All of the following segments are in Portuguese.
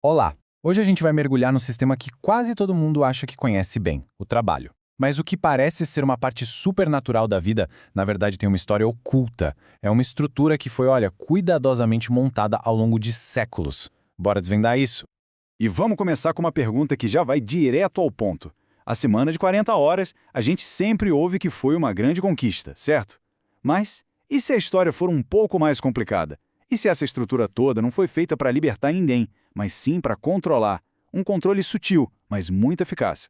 Olá! Hoje a gente vai mergulhar no sistema que quase todo mundo acha que conhece bem, o trabalho. Mas o que parece ser uma parte supernatural da vida, na verdade tem uma história oculta. É uma estrutura que foi, cuidadosamente montada ao longo de séculos. Bora desvendar isso? E vamos começar com uma pergunta que já vai direto ao ponto. A semana de 40 horas, a gente sempre ouve que foi uma grande conquista, certo? Mas, e se a história for um pouco mais complicada? E se essa estrutura toda não foi feita para libertar ninguém, mas sim para controlar? Um controle sutil, mas muito eficaz.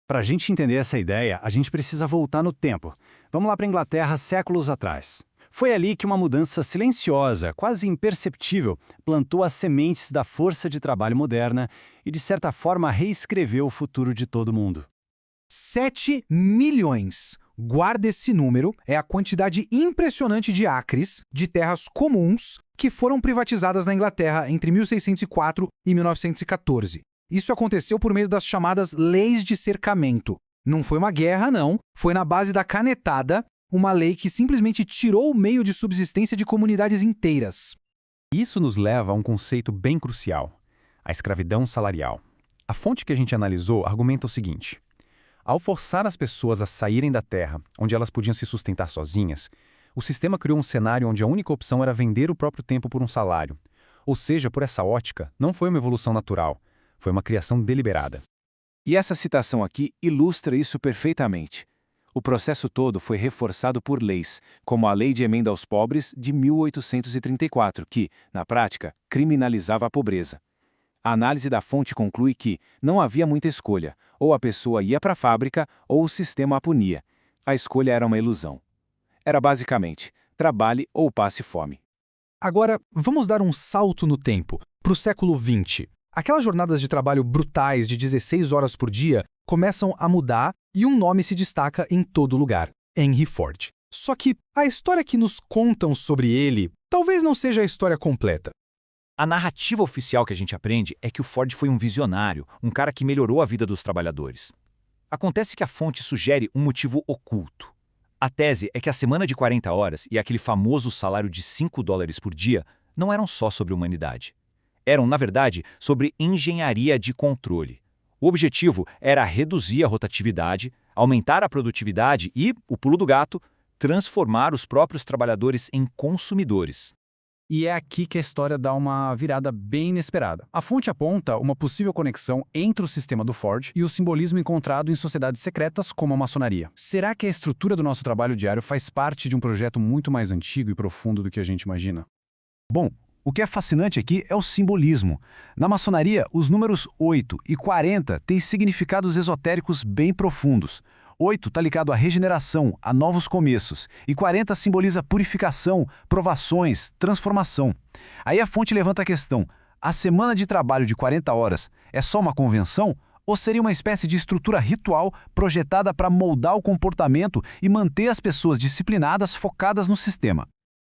Para a gente entender essa ideia, a gente precisa voltar no tempo. Vamos lá para a Inglaterra séculos atrás. Foi ali que uma mudança silenciosa, quase imperceptível, plantou as sementes da força de trabalho moderna e, de certa forma, reescreveu o futuro de todo mundo. 7 milhões. Guarda esse número, é a quantidade impressionante de acres, de terras comuns, que foram privatizadas na Inglaterra entre 1604 e 1914. Isso aconteceu por meio das chamadas Leis de Cercamento. Não foi uma guerra, não. Foi na base da canetada, uma lei que simplesmente tirou o meio de subsistência de comunidades inteiras. Isso nos leva a um conceito bem crucial: a escravidão salarial. A fonte que a gente analisou argumenta o seguinte: ao forçar as pessoas a saírem da terra, onde elas podiam se sustentar sozinhas, o sistema criou um cenário onde a única opção era vender o próprio tempo por um salário. Ou seja, por essa ótica, não foi uma evolução natural, foi uma criação deliberada. E essa citação aqui ilustra isso perfeitamente. O processo todo foi reforçado por leis, como a Lei de Emenda aos Pobres de 1834, que, na prática, criminalizava a pobreza. A análise da fonte conclui que não havia muita escolha, ou a pessoa ia para a fábrica ou o sistema a punia. A escolha era uma ilusão. Era basicamente, trabalhe ou passe fome. Agora, vamos dar um salto no tempo, para o século XX. Aquelas jornadas de trabalho brutais de 16 horas por dia começam a mudar e um nome se destaca em todo lugar: Henry Ford. Só que a história que nos contam sobre ele talvez não seja a história completa. A narrativa oficial que a gente aprende é que o Ford foi um visionário, um cara que melhorou a vida dos trabalhadores. Acontece que a fonte sugere um motivo oculto. A tese é que a semana de 40 horas e aquele famoso salário de $5 por dia não eram só sobre humanidade. Eram, na verdade, sobre engenharia de controle. O objetivo era reduzir a rotatividade, aumentar a produtividade e, o pulo do gato, transformar os próprios trabalhadores em consumidores. E é aqui que a história dá uma virada bem inesperada. A fonte aponta uma possível conexão entre o sistema do Ford e o simbolismo encontrado em sociedades secretas como a maçonaria. Será que a estrutura do nosso trabalho diário faz parte de um projeto muito mais antigo e profundo do que a gente imagina? Bom, o que é fascinante aqui é o simbolismo. Na maçonaria, os números 8 e 40 têm significados esotéricos bem profundos. 8 está ligado à regeneração, a novos começos, e 40 simboliza purificação, provações, transformação. Aí a fonte levanta a questão: a semana de trabalho de 40 horas é só uma convenção ou seria uma espécie de estrutura ritual projetada para moldar o comportamento e manter as pessoas disciplinadas focadas no sistema?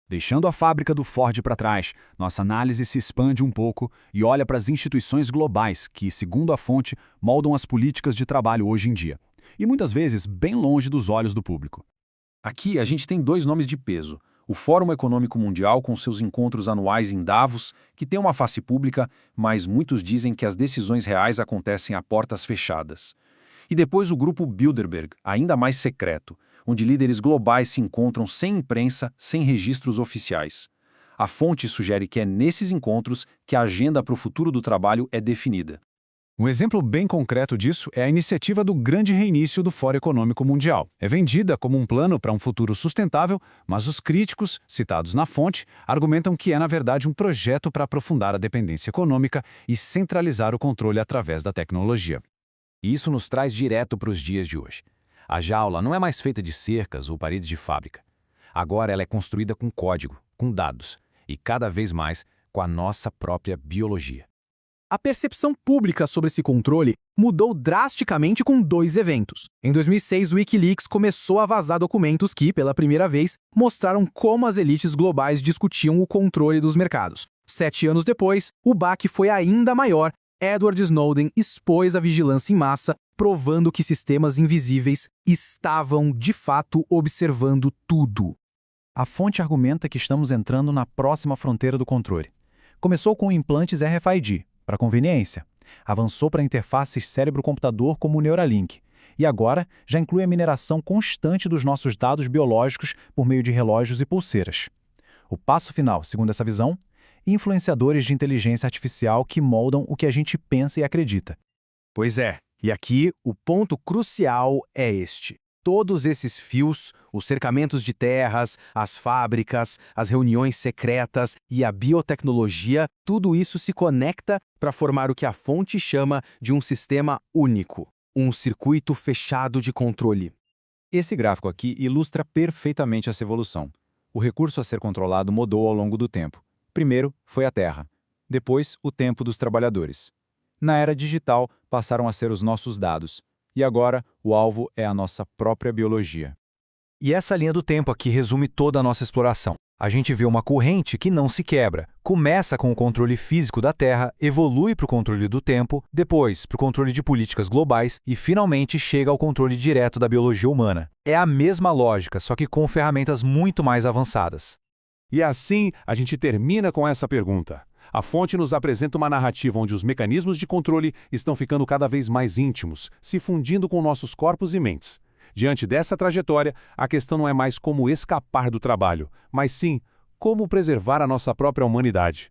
Deixando a fábrica do Ford para trás, nossa análise se expande um pouco e olha para as instituições globais que, segundo a fonte, moldam as políticas de trabalho hoje em dia. E muitas vezes bem longe dos olhos do público. Aqui a gente tem dois nomes de peso: o Fórum Econômico Mundial, com seus encontros anuais em Davos, que tem uma face pública, mas muitos dizem que as decisões reais acontecem a portas fechadas. E depois o Grupo Bilderberg, ainda mais secreto, onde líderes globais se encontram sem imprensa, sem registros oficiais. A fonte sugere que é nesses encontros que a agenda para o futuro do trabalho é definida. Um exemplo bem concreto disso é a iniciativa do Grande Reinício do Fórum Econômico Mundial. É vendida como um plano para um futuro sustentável, mas os críticos, citados na fonte, argumentam que é, na verdade, um projeto para aprofundar a dependência econômica e centralizar o controle através da tecnologia. E isso nos traz direto para os dias de hoje. A jaula não é mais feita de cercas ou paredes de fábrica. Agora ela é construída com código, com dados e, cada vez mais, com a nossa própria biologia. A percepção pública sobre esse controle mudou drasticamente com 2 eventos. Em 2006, o Wikileaks começou a vazar documentos que, pela primeira vez, mostraram como as elites globais discutiam o controle dos mercados. 7 anos depois, o baque foi ainda maior. Edward Snowden expôs a vigilância em massa, provando que sistemas invisíveis estavam, de fato, observando tudo. A fonte argumenta que estamos entrando na próxima fronteira do controle. Começou com implantes RFID, para conveniência. Avançou para interfaces cérebro-computador como o Neuralink. E agora já inclui a mineração constante dos nossos dados biológicos por meio de relógios e pulseiras. O passo final, segundo essa visão, influenciadores de inteligência artificial que moldam o que a gente pensa e acredita. Pois é, e aqui o ponto crucial é este. Todos esses fios, os cercamentos de terras, as fábricas, as reuniões secretas e a biotecnologia, tudo isso se conecta para formar o que a fonte chama de um sistema único, um circuito fechado de controle. Esse gráfico aqui ilustra perfeitamente essa evolução. O recurso a ser controlado mudou ao longo do tempo. Primeiro foi a terra, depois o tempo dos trabalhadores. Na era digital, passaram a ser os nossos dados. E agora, o alvo é a nossa própria biologia. E essa linha do tempo aqui resume toda a nossa exploração. A gente vê uma corrente que não se quebra. Começa com o controle físico da Terra, evolui para o controle do tempo, depois para o controle de políticas globais e, finalmente, chega ao controle direto da biologia humana. É a mesma lógica, só que com ferramentas muito mais avançadas. E assim, a gente termina com essa pergunta. A fonte nos apresenta uma narrativa onde os mecanismos de controle estão ficando cada vez mais íntimos, se fundindo com nossos corpos e mentes. Diante dessa trajetória, a questão não é mais como escapar do trabalho, mas sim como preservar a nossa própria humanidade.